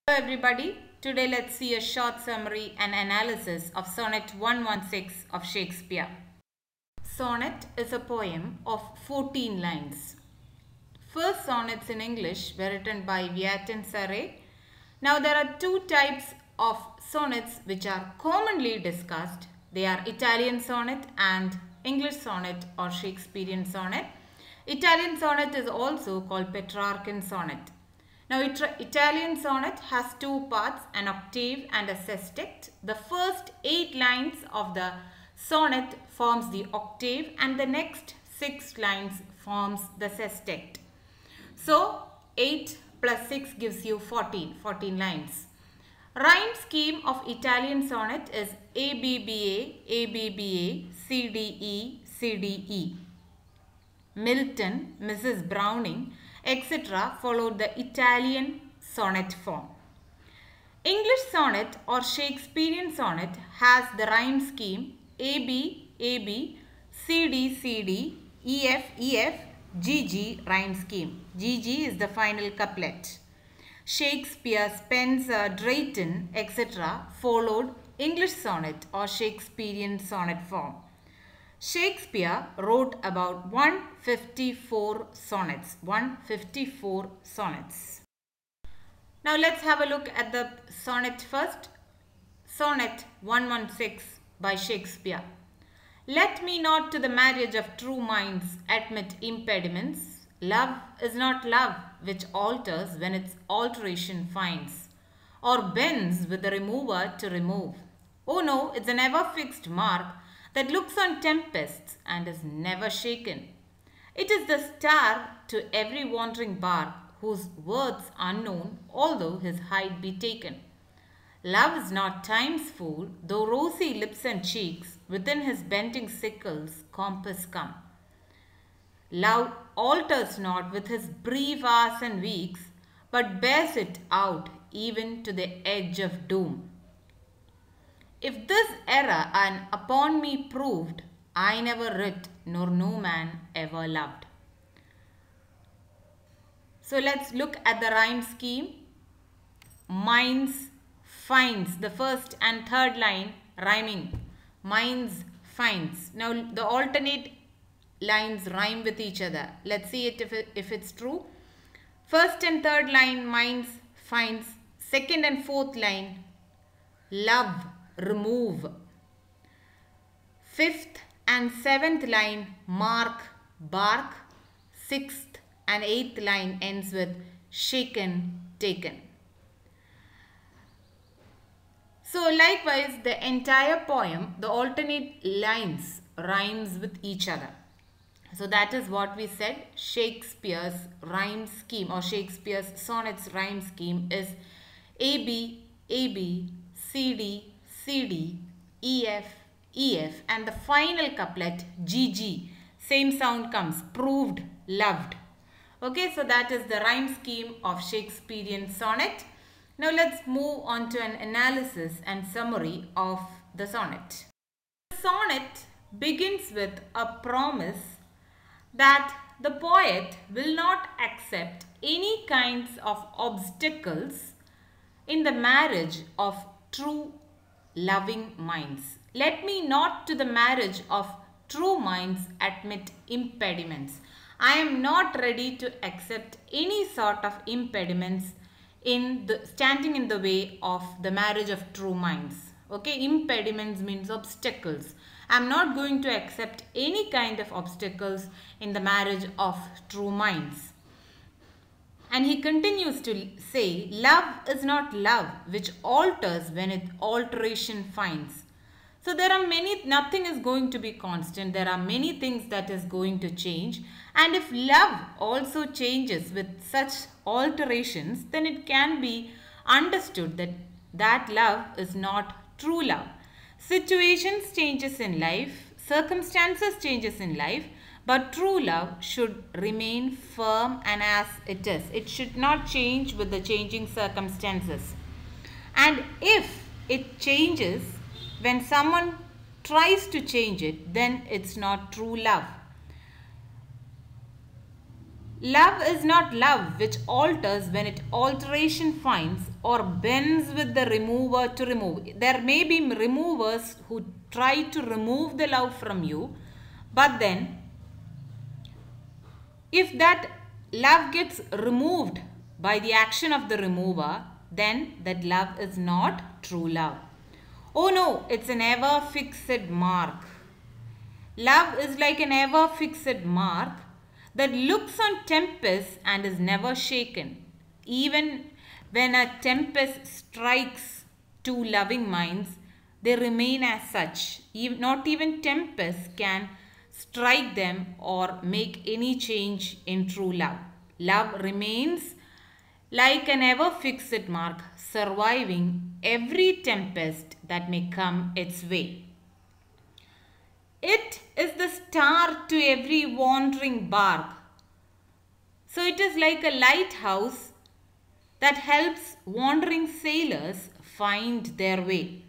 Hello everybody, today let's see a short summary and analysis of Sonnet 116 of Shakespeare. Sonnet is a poem of 14 lines. First sonnets in English were written by Viaton Surrey. Now there are two types of sonnets which are commonly discussed. They are Italian sonnet and English sonnet or Shakespearean sonnet. Italian sonnet is also called Petrarchan sonnet. Now, Italian sonnet has two parts, an octave and a sestet. The first 8 lines of the sonnet forms the octave and the next 6 lines forms the sestet. So, 8 plus 6 gives you 14 lines. Rhyme scheme of Italian sonnet is ABBA, ABBA, CDE, CDE. Milton, Mrs. Browning, etc. followed the Italian sonnet form. English sonnet or Shakespearean sonnet has the rhyme scheme AB, AB, CD, CD, EF, EF, GG rhyme scheme. GG is the final couplet. Shakespeare, Spenser, Drayton, etc. followed English sonnet or Shakespearean sonnet form. Shakespeare wrote about 154 sonnets. 154 sonnets. Now let's have a look at the sonnet first. Sonnet 116 by Shakespeare. Let me not to the marriage of true minds admit impediments. Love is not love which alters when its alteration finds, or bends with the remover to remove. Oh no, it's an ever fixed mark that looks on tempests and is never shaken. It is the star to every wandering bark, whose worth's unknown, although his height be taken. Love is not time's fool, though rosy lips and cheeks within his bending sickle's compass come. Love alters not with his brief hours and weeks, but bears it out even to the edge of doom. If this error and upon me proved, I never writ, nor no man ever loved. So let's look at the rhyme scheme. Minds, finds, the first and third line rhyming. Minds, finds. Now the alternate lines rhyme with each other. Let's see it if it's true. First and third line, minds, finds. Second and fourth line, love, remove. Fifth and seventh line, mark, bark. Sixth and eighth line ends with shaken, taken. So likewise, the entire poem, the alternate lines rhymes with each other. So that is what we said. Shakespeare's rhyme scheme or Shakespeare's sonnets rhyme scheme is AB, AB, CD, CD, EF, EF, and the final couplet GG. Same sound comes, proved, loved. Okay, so that is the rhyme scheme of Shakespearean sonnet. Now let's move on to an analysis and summary of the sonnet. The sonnet begins with a promise that the poet will not accept any kinds of obstacles in the marriage of true loving minds. Let me not to the marriage of true minds admit impediments. I am not ready to accept any sort of impediments standing in the way of the marriage of true minds. Okay, impediments means obstacles. I am not going to accept any kind of obstacles in the marriage of true minds. And he continues to say, love is not love which alters when it alteration finds. So there are nothing is going to be constant. There are many things that is going to change. And if love also changes with such alterations, then it can be understood that that love is not true love. Situations changes in life, circumstances changes in life, but true love should remain firm and as it is. It should not change with the changing circumstances. And if it changes, when someone tries to change it, then it's not true love. Love is not love which alters when it alteration finds or bends with the remover to remove. There may be removers who try to remove the love from you, but then if that love gets removed by the action of the remover, then that love is not true love. Oh no, it's an ever fixed mark. Love is like an ever fixed mark that looks on tempest and is never shaken. Even when a tempest strikes two loving minds, they remain as such. Not even tempest can strike them or make any change in true love. Love remains like an ever fixed mark, surviving every tempest that may come its way. It is the star to every wandering bark. So it is like a lighthouse that helps wandering sailors find their way.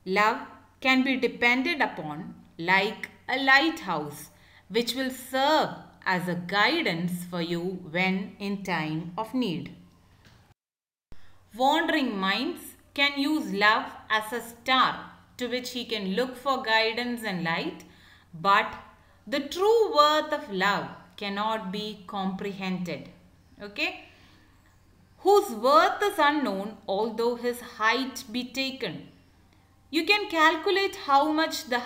Love can be depended upon like a lighthouse which will serve as a guidance for you when in time of need. Wandering minds can use love as a star to which he can look for guidance and light, but the true worth of love cannot be comprehended. Okay? Whose worth is unknown, although his height be taken. You can calculate how much the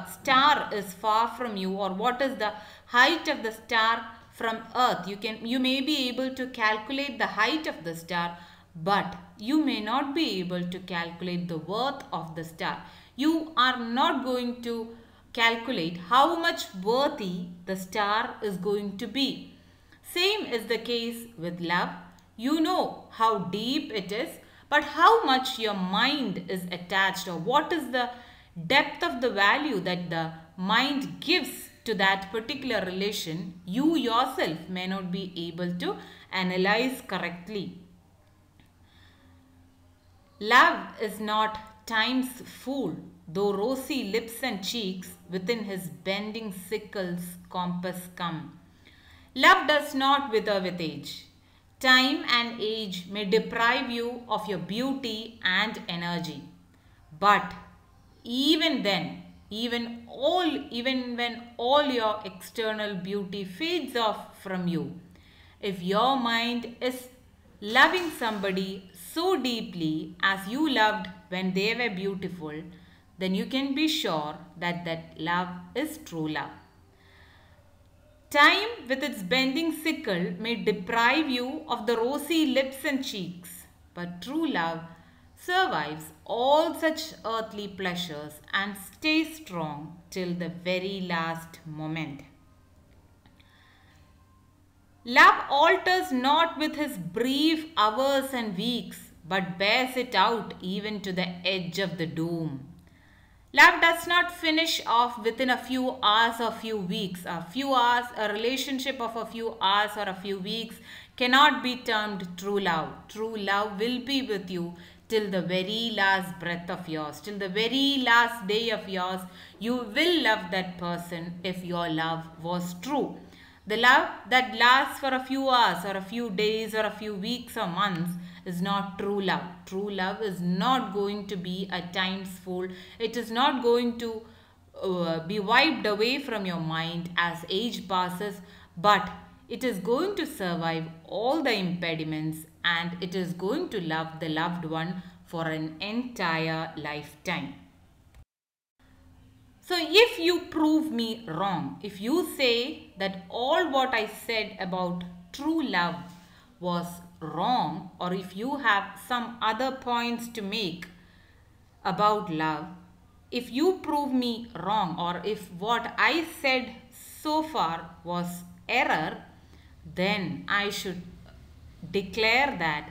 star is far from you, or what is the height of the star from earth. You may be able to calculate the height of the star, but you may not be able to calculate the worth of the star. You are not going to calculate how much worthy the star is going to be. Same is the case with love. You know how deep it is, but how much your mind is attached, or what is the depth of the value that the mind gives to that particular relation, you yourself may not be able to analyze correctly. Love is not time's fool, though rosy lips and cheeks within his bending sickle's compass come. Love does not wither with age. Time and age may deprive you of your beauty and energy. But even then, even when all your external beauty fades off from you, if your mind is loving somebody so deeply as you loved when they were beautiful, then you can be sure that that love is true love. Time with its bending sickle may deprive you of the rosy lips and cheeks, but true love survives all such earthly pleasures and stays strong till the very last moment. Love alters not with his brief hours and weeks, but bears it out even to the edge of the doom. Love does not finish off within a few hours or few weeks. A few hours, a relationship of a few hours or a few weeks cannot be termed true love. True love will be with you till the very last breath of yours, till the very last day of yours. You will love that person if your love was true. The love that lasts for a few hours or a few days or a few weeks or months is not true love. True love is not going to be a time's fool. It is not going to be wiped away from your mind as age passes, but it is going to survive all the impediments and it is going to love the loved one for an entire lifetime. So if you prove me wrong, if you say that all what I said about true love was wrong, or if you have some other points to make about love, if you prove me wrong, or if what I said so far was error, then I should declare that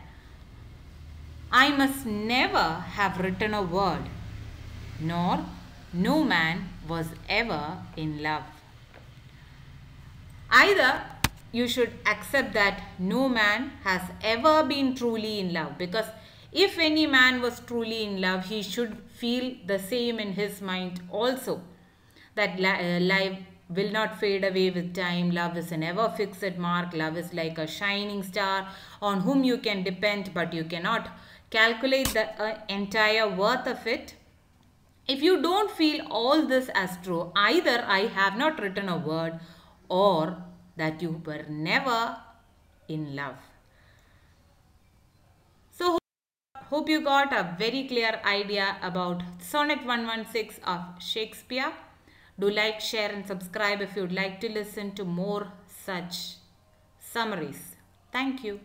I must never have written a word, nor no man was ever in love. Either you should accept that no man has ever been truly in love, because if any man was truly in love, he should feel the same in his mind also, that will not fade away with time. Love is an ever fixed mark. Love is like a shining star on whom you can depend, but you cannot calculate the entire worth of it. If you don't feel all this as true, either I have not written a word or that you were never in love. So hope you got a very clear idea about Sonnet 116 of Shakespeare. Do like, share and subscribe if you would like to listen to more such summaries. Thank you.